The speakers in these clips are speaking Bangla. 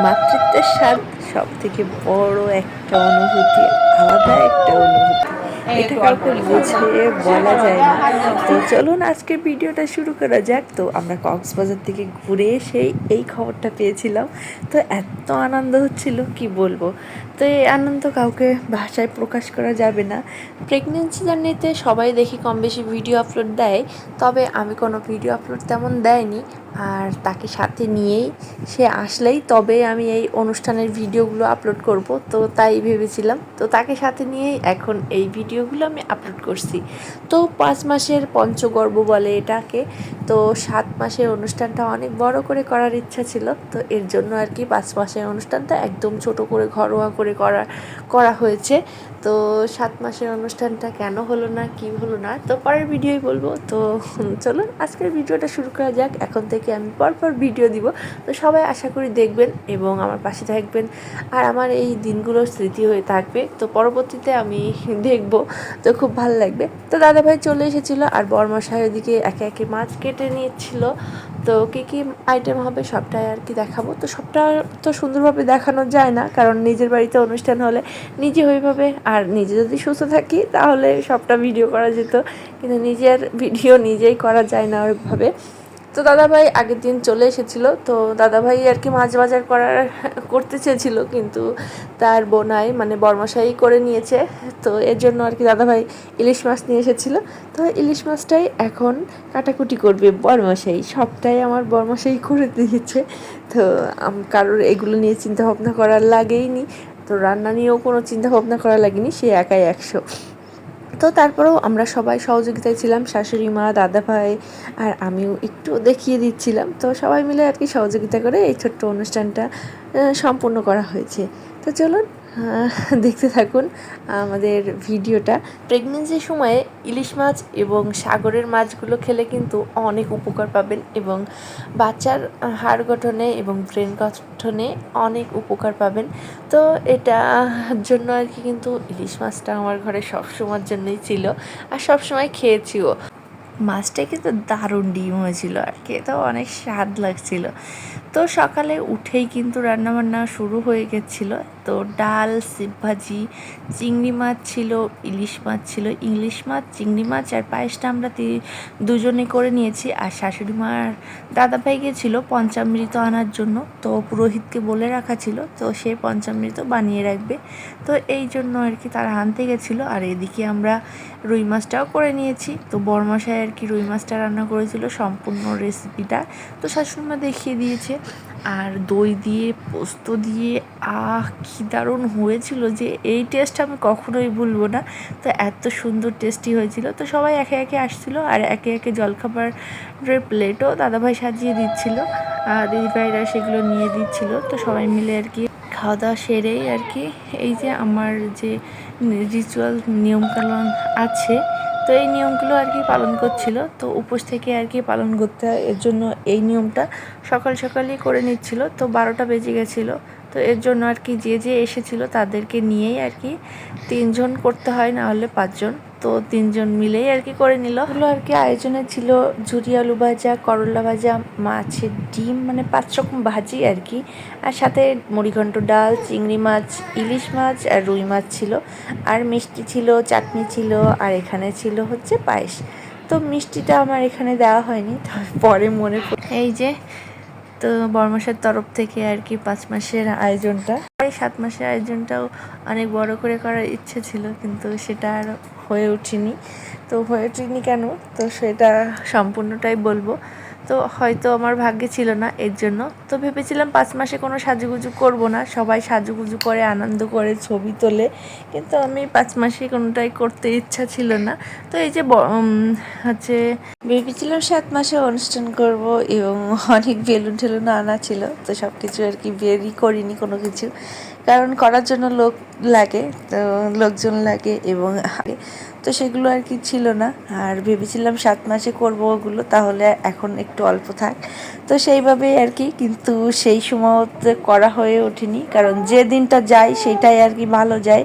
মাতৃত্বের স্বাদ সব থেকে বড় একটা অনুভূতি, আলাদা একটা অনুভূতি। এটা কাউকে বুঝিয়ে বলা যায় না। তো চলুন আজকের ভিডিওটা শুরু করা যাক। তো আমরা কক্সবাজার থেকে ঘুরে এসেই এই খবরটা পেয়েছিলাম। তো এত আনন্দ হচ্ছিল কি বলবো। তো এই আনন্দ কাউকে ভাষায় প্রকাশ করা যাবে না। প্রেগনেন্সি জার্নিতে সবাই দেখি কম বেশি ভিডিও আপলোড দেয়, তবে আমি কোনো ভিডিও আপলোড তেমন দেয়নি। আর তাকে সাথে নিয়েই সে আসলেই তবে আমি এই অনুষ্ঠানের ভিডিওগুলো আপলোড করব, তো তাই ভেবেছিলাম। তো তাকে সাথে নিয়েই এখন এই ভিডিওগুলো আমি আপলোড করছি। তো 5 মাসের পঞ্চগর্ভ বলে এটাকে। তো 7 মাসের অনুষ্ঠানটা অনেক বড় করে করার ইচ্ছা ছিল, তো এর জন্য আর কি 5 মাসের অনুষ্ঠানটা একদম ছোট করে ঘরোয়া করে করা হয়েছে। তো 7 মাসের অনুষ্ঠানটা কেন হলো না, কি হলো না, তো পরের ভিডিওই বলবো। তো চলুন আজকের ভিডিওটা শুরু করা যাক। এখন থেকে আমি পরপর ভিডিও দিব, তো সবাই আশা করি দেখবেন এবং আমার পাশে থাকবেন। আর আমার এই দিনগুলোর স্মৃতি হয়ে থাকবে, তো পরবর্তীতে আমি দেখব, তো খুব ভালো লাগবে। তো দাদাভাই চলে এসেছিলো আর বরমশাই ওদিকে একে একে মাছ কেটে নিচ্ছিল। তো কী কী আইটেম হবে সবটাই আর কি দেখাবো। তো সবটা তো সুন্দরভাবে দেখানো যায় না, কারণ নিজের বাড়িতে অনুষ্ঠান হলে নিজে ওইভাবে, আর নিজে যদি সুস্থ থাকি তাহলে সবটা ভিডিও করা যেত, কিন্তু নিজের ভিডিও নিজেই করা যায় না ওইভাবে। তো দাদাভাই আগের দিন চলে এসেছিলো, তো দাদাভাই আর কি মাছ বাজার করতে চেয়েছিলো, কিন্তু তার বোনাই মানে বরমশাই করে নিয়েছে। তো এর জন্য আর কি দাদাভাই ইলিশ মাছ নিয়ে এসেছিলো। তো ইলিশ মাছটাই এখন কাটাকুটি করবে বরমশাই, সবটাই আমার বরমশাই করে দিয়েছে। তো কারোর এগুলো নিয়ে চিন্তা ভাবনা করার লাগেইনি, তো রান্না নিয়েও কোনো চিন্তা ভাবনা করা লাগেনি, সে একাই 100। তো তারপরেও আমরা সবাই সহযোগিতায় ছিলাম, শাশুড়ি মা, দাদাভাই আর আমিও একটু দেখিয়ে দিচ্ছিলাম। তো সবাই মিলে আর কি সহযোগিতা করে এই ছোট্ট অনুষ্ঠানটা সম্পূর্ণ করা হয়েছে। তো চলুন দেখতে থাকুন আমাদের ভিডিওটা। প্রেগনেন্সির সময়ে ইলিশ মাছ এবং সাগরের মাছগুলো খেলে কিন্তু অনেক উপকার পাবেন, এবং বাচ্চার হাড় গঠনে এবং ব্রেন গঠনে অনেক উপকার পাবেন। তো এটার জন্য আর কি কিন্তু ইলিশ মাছটা আমার ঘরে সবসময়ের জন্যই ছিল, আর সবসময় খেয়েছিও। মাছটা কিন্তু দারুণ ডিম হয়েছিল আর খেতেও অনেক স্বাদ লাগছিল। তো সকালে উঠেই কিন্তু রান্নাবান্না শুরু হয়ে গেছিলো। তো ডাল, সিপ ভাজি, চিংড়ি মাছ ছিল, ইলিশ মাছ ছিল, ইলিশ মাছ, চিংড়ি মাছ আর পায়েসটা আমরা দুজনে করে নিয়েছি। আর শাশুড়ি মা আর দাদাভাই গিয়েছিলো পঞ্চামৃত আনার জন্য, তো পুরোহিতকে বলে রাখা ছিল, তো সে পঞ্চামৃত বানিয়ে রাখবে। তো এই জন্য আর কি তারা আনতে গেছিলো। আর এদিকে আমরা রুই মাছটাও করে নিয়েছি। তো বরমশাই আর কি রুই মাছটা রান্না করেছিল সম্পূর্ণ রেসিপিটা, তো শাশুড়িমা দেখিয়ে দিয়েছে। আর দই দিয়ে পোস্ত দিয়ে কী দারুণ হয়েছিল, যে এই টেস্ট আমি কখনোই ভুলবো না। তো এত সুন্দর টেস্টি হয়েছিল। তো সবাই একে একে আসছিলো, আর একে একে জলখাবারের প্লেটও দাদাভাই সাজিয়ে দিচ্ছিলো, আর দিদিভাইরা সেগুলো নিয়ে দিচ্ছিল। তো সবাই মিলে আর কি খাওয়া দাওয়া সেরেই আর কি এই যে আমার যে রিচুয়াল নিয়মকানুন আছে, তো এই নিয়মগুলো আর কি পালন করছিল। তো উপোস থেকে আর কি পালন করতে হয়, এর জন্য এই নিয়মটা সকাল সকালই করে নিচ্ছিল। তো 12টা বেজে গেছিলো। তো এর জন্য আর কি যে যে এসেছিলো তাদেরকে নিয়েই আর কি 3 জন করতে হয়, না হলে 5 জন। তো 3 জন মিলেই আর কি করে নিল হলো আর কি। আয়োজনে ছিল ঝুরি আলু ভাজা, করলা ভাজা, মাছের ডিম, মানে 5 রকম ভাজি আর কি। আর সাথে মুড়িঘণ্ট, ডাল, চিংড়ি মাছ, ইলিশ মাছ আর রুই মাছ ছিল। আর মিষ্টি ছিল, চাটনি ছিল, আর এখানে ছিল হচ্ছে পায়েস। তো মিষ্টিটা আমার এখানে দেওয়া হয়নি, তবে পরে মনে পড়ে এই যে। তো বর্মশার তরফ থেকে আর কি 5 মাসের আয়োজনটা, এই 7 মাসের আয়োজনটাও অনেক বড় করে করার ইচ্ছে ছিল, কিন্তু সেটা আর হয়ে ওঠেনি। তো হয়ে ওঠেনি কেন, তো সেটা সম্পূর্ণটাই বলবো। তো হয়তো আমার ভাগ্যে ছিল না, এর জন্য। তো ভেবেছিলাম 5 মাসে কোনো সাজুগুজু করব না, সবাই সাজুগুজু করে আনন্দ করে ছবি তোলে, কিন্তু আমি 5 মাসে কোনোটাই করতে ইচ্ছা ছিল না। তো এই যে হচ্ছে ভেবেছিলাম 7 মাসে অনুষ্ঠান করব, এবং অনেক বেলুন টেলুন আনা ছিল। তো সব কিছু আর কি বেরই করিনি কোনো কিছু, কারণ করার জন্য লোক লাগে, তো লোকজন লাগে এবং তো সেগুলো আর কি ছিল না। আর ভেবেছিলাম 7 মাসে করব ওগুলো, তাহলে এখন একটু অল্প থাক। তো সেইভাবেই আর কি, কিন্তু সেই সময়তে করা হয়ে ওঠেনি, কারণ যে দিনটা যায় সেটাই আর কি ভালো যায়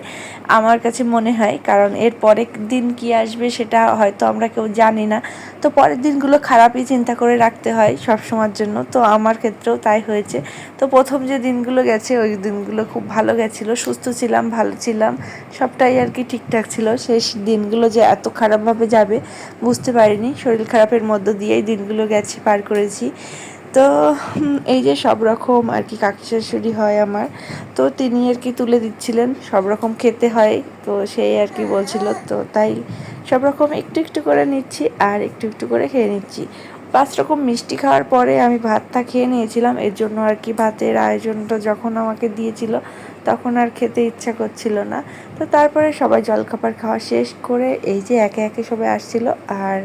আমার কাছে মনে হয়। কারণ এর পরের দিন কি আসবে সেটা হয়তো আমরা কেউ জানি না। তো পরের দিনগুলো খারাপই চিন্তা করে রাখতে হয় সব সময়ের জন্য। তো আমার ক্ষেত্রেও তাই হয়েছে। তো প্রথম যে দিনগুলো গেছে ওই দিনগুলো খুব ভালো গেছিলো, সুস্থ ছিলাম, ভালো ছিলাম, সবটাই আর কি ঠিকঠাক ছিল। শেষ দিনগুলো যে এত খারাপভাবে যাবে বুঝতে পারিনি। শরীর খারাপের মধ্য দিয়েই দিনগুলো গেছে, পার করেছি। তো এই যে সব রকম আর কি কাকি শাশুড়ি হয় আমার, তো তিনি আর কি তুলে দিচ্ছিলেন, সব রকম খেতে হয়, তো সেই আর কি বলছিল, তো তাই সব রকম একটু একটু করে নিচ্ছি আর একটু একটু করে খেয়ে নিচ্ছি। 5 রকম মিষ্টি খাওয়ার পরে আমি ভাতটা খেয়ে নিয়েছিলাম, এর জন্য আর কি ভাতের আয়োজনটা যখন আমাকে দিয়েছিল তখন আর খেতে ইচ্ছা করছিল না। তো তারপরে সবাই জলখাবার খাওয়া শেষ করে এই যে একে একে সবাই আসছিল, আর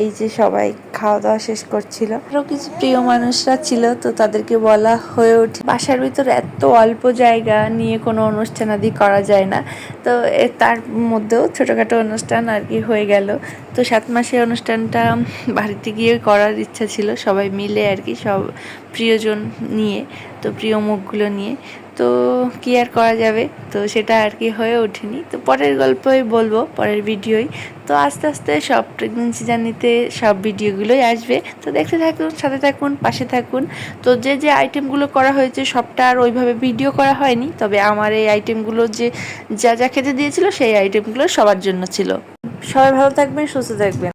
এই যে সবাই খাওয়া দাওয়া শেষ করছিল। আরও কিছু প্রিয় মানুষরা ছিল, তো তাদেরকে বলা হয়ে ওঠে। বাসার ভিতরে এত অল্প জায়গা নিয়ে কোনো অনুষ্ঠান আদি করা যায় না, তো তার মধ্যেও ছোটোখাটো অনুষ্ঠান আর কি হয়ে গেল। তো 7 মাসের অনুষ্ঠানটা বাড়িতে গিয়ে করার ইচ্ছা ছিল, সবাই মিলে আর কি, সব প্রিয়জন নিয়ে, তো প্রিয় মুখগুলো নিয়ে। তো কী আর করা যাবে, তো সেটা আর কি হয়ে ওঠেনি। তো পরের গল্পই বলবো, পরের ভিডিওই। তো আস্তে আস্তে সব প্রেগনেন্সি জার্নিতে সব ভিডিওগুলোই আসবে, তো দেখতে থাকুন, সাথে থাকুন, পাশে থাকুন। তো যে যে আইটেমগুলো করা হয়েছে সবটা আর ওইভাবে ভিডিও করা হয়নি, তবে আমার এই আইটেমগুলো যে যা যা খেতে দিয়েছিল সেই আইটেমগুলো সবার জন্য ছিল। সবাই ভালো থাকবেন, সুস্থ থাকবেন।